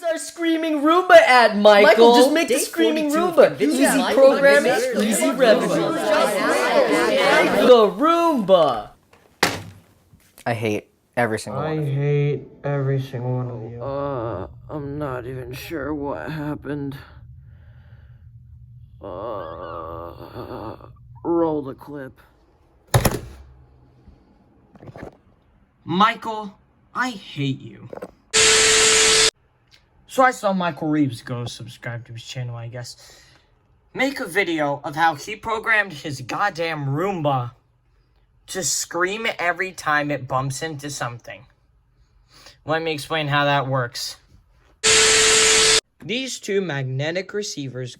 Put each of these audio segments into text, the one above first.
our screaming Roomba ad, Michael? Just make the screaming Roomba. Easy programming, easy revenue. The Roomba. I hate every single one of you. I hate every single one of you. I'm not even sure what happened. Roll the clip. Michael, I hate you. So I saw Michael Reeves go subscribe to his channel, I guess. Make a video of how he programmed his goddamn Roomba to scream every time it bumps into something. Let me explain how that works. These two magnetic receivers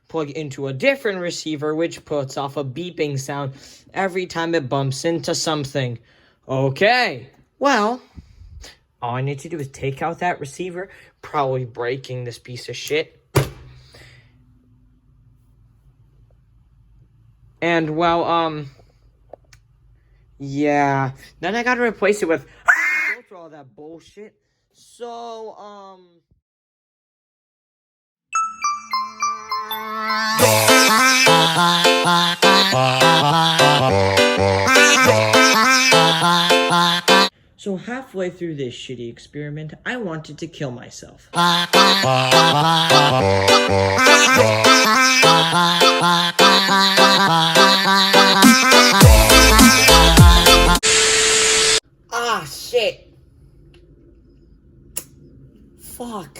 plug into a different receiver, which puts off a beeping sound every time it bumps into something. Okay, well, all I need to do is take out that receiver, probably breaking this piece of shit. And, well, yeah. Then I gotta replace it with go through all that bullshit. So, So halfway through this shitty experiment, I wanted to kill myself. Ah, shit. Fuck.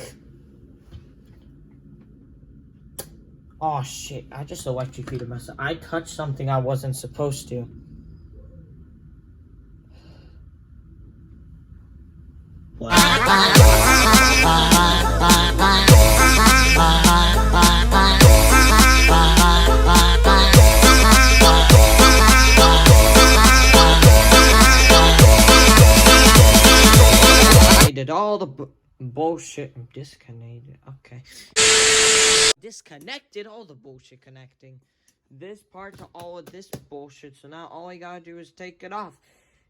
Oh, shit. I just electrocuted myself. I touched something I wasn't supposed to. What? I did all the bullshit. I'm disconnected. Okay. Disconnected all the bullshit connecting this part to all of this bullshit. So now all I gotta do is take it off.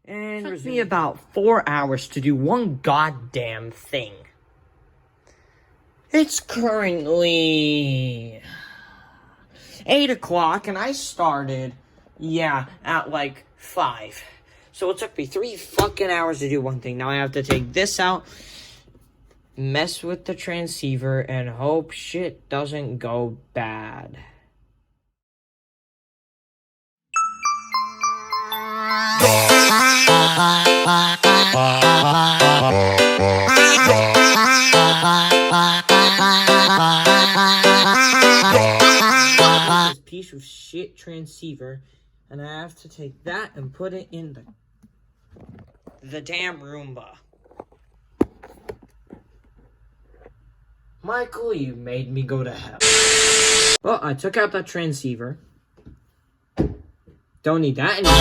And it took me about 4 hours to do one goddamn thing. It's currently 8 o'clock and I started, at like 5. So it took me 3 fucking hours to do one thing. Now I have to take this out, mess with the transceiver, and hope shit doesn't go bad. This piece of shit transceiver, and I have to take that and put it in the damn Roomba. Michael, you made me go to hell. Well, I took out that transceiver. Don't need that anymore.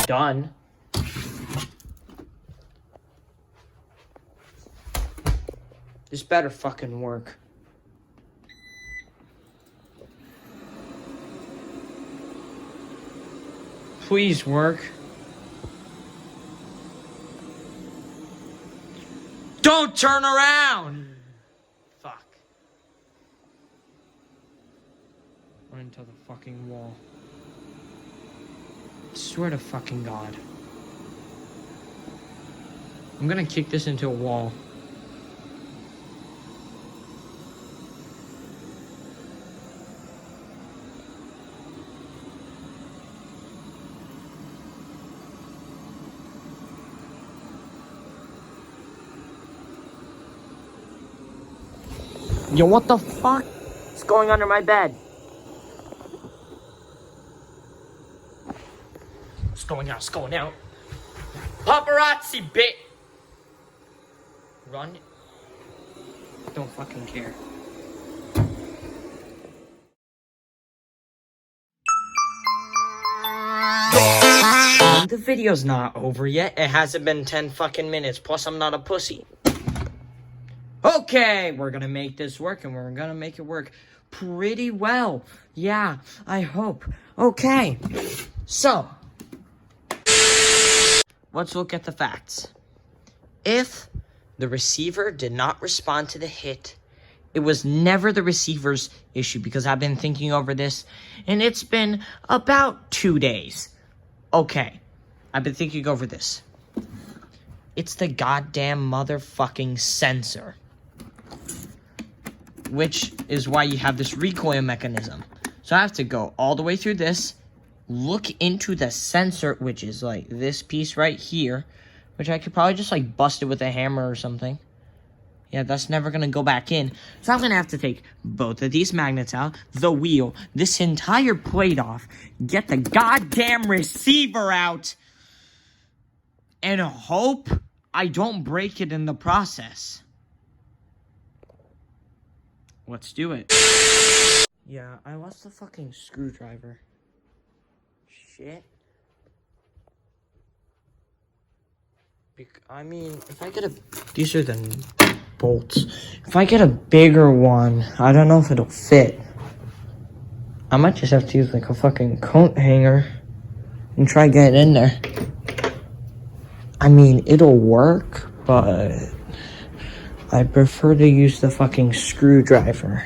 Done. This better fucking work. Please work. Don't turn around! Fuck. Run into the fucking wall. Swear to fucking God. I'm gonna kick this into a wall. Yo, what the fuck? It's going under my bed. It's going out, it's going out. Paparazzi, bit! Run. Don't fucking care. The video's not over yet. It hasn't been 10 fucking minutes. Plus, I'm not a pussy. Okay, we're gonna make this work, and we're gonna make it work pretty well. Yeah, I hope. Okay, so let's look at the facts. If the receiver did not respond to the hit, it was never the receiver's issue, because I've been thinking over this, and it's been about 2 days. Okay, I've been thinking over this. It's the goddamn motherfucking sensor, which is why you have this recoil mechanism. So I have to go all the way through this, look into the sensor, which is like this piece right here, which I could probably just like bust it with a hammer or something. Yeah, that's never gonna go back in. So I'm gonna have to take both of these magnets out, the wheel, this entire plate off, get the goddamn receiver out, and hope I don't break it in the process. Let's do it. Yeah, I lost the fucking screwdriver. Shit. I mean, if I get a... These are the bolts. If I get a bigger one, I don't know if it'll fit. I might just have to use like a fucking coat hanger and try getting in there. I mean, it'll work, but I prefer to use the fucking screwdriver.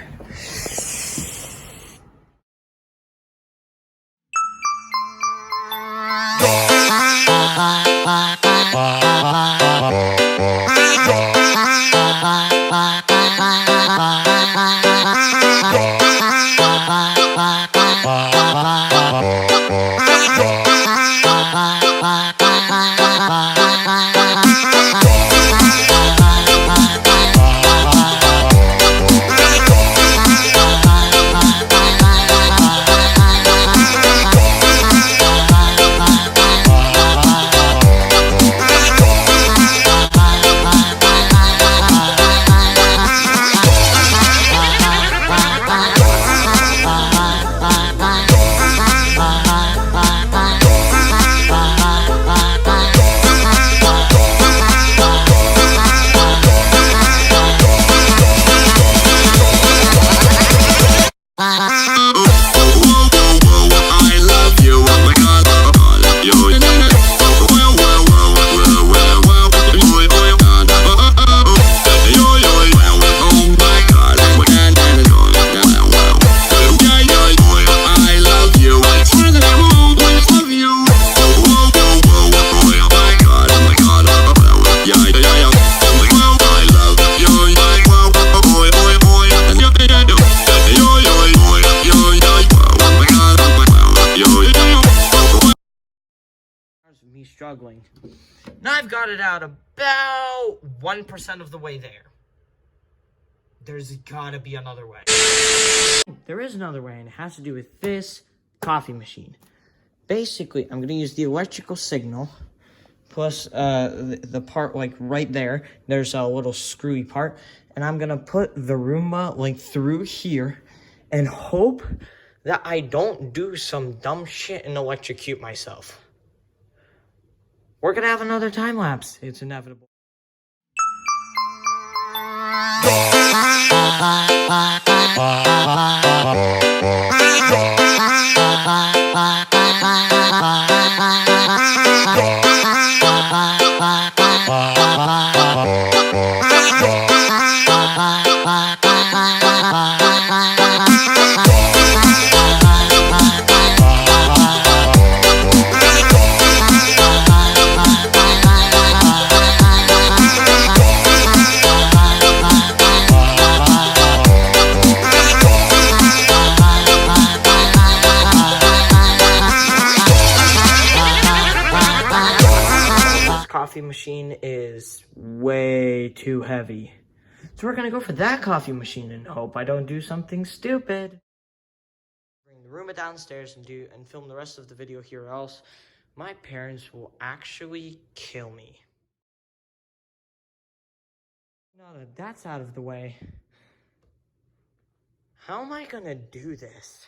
Me struggling. Now I've got it out about 1% of the way there. There's gotta be another way. There is another way, and it has to do with this coffee machine. Basically, I'm gonna use the electrical signal plus the part like right there. There's a little screwy part, and I'm gonna put the Roomba like through here and hope that I don't do some dumb shit and electrocute myself. We're gonna have another time lapse. It's inevitable. Coffee machine is way too heavy. So we're gonna go for that coffee machine and hope I don't do something stupid. Bring the Roomba downstairs and film the rest of the video here, or else my parents will actually kill me. Now that that's out of the way, how am I gonna do this?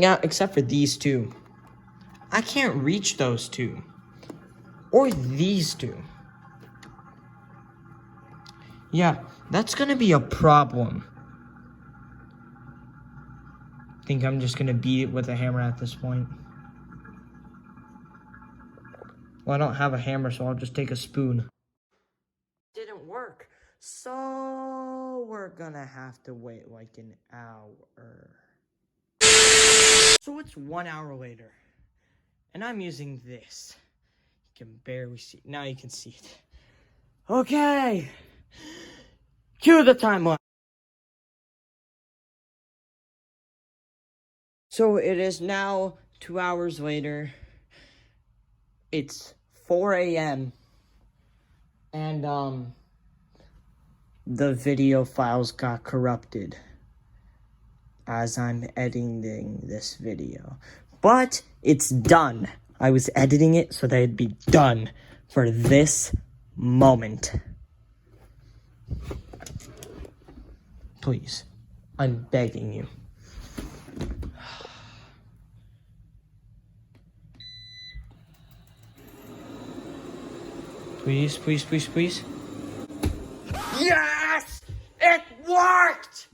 Out except for these two. I can't reach those two. Or these two. Yeah, that's gonna be a problem. I think I'm just gonna beat it with a hammer at this point. Well, I don't have a hammer, so I'll just take a spoon. Didn't work. So we're gonna have to wait like an hour. So it's 1 hour later, and I'm using this. You can barely see it. Now you can see it. Okay. Cue the timeline. So it is now 2 hours later. It's 4 a.m. And, the video files got corrupted as I'm editing this video. But it's done. I was editing it so that it'd be done for this moment. Please, I'm begging you. Please, please, please, please. Yes! It worked!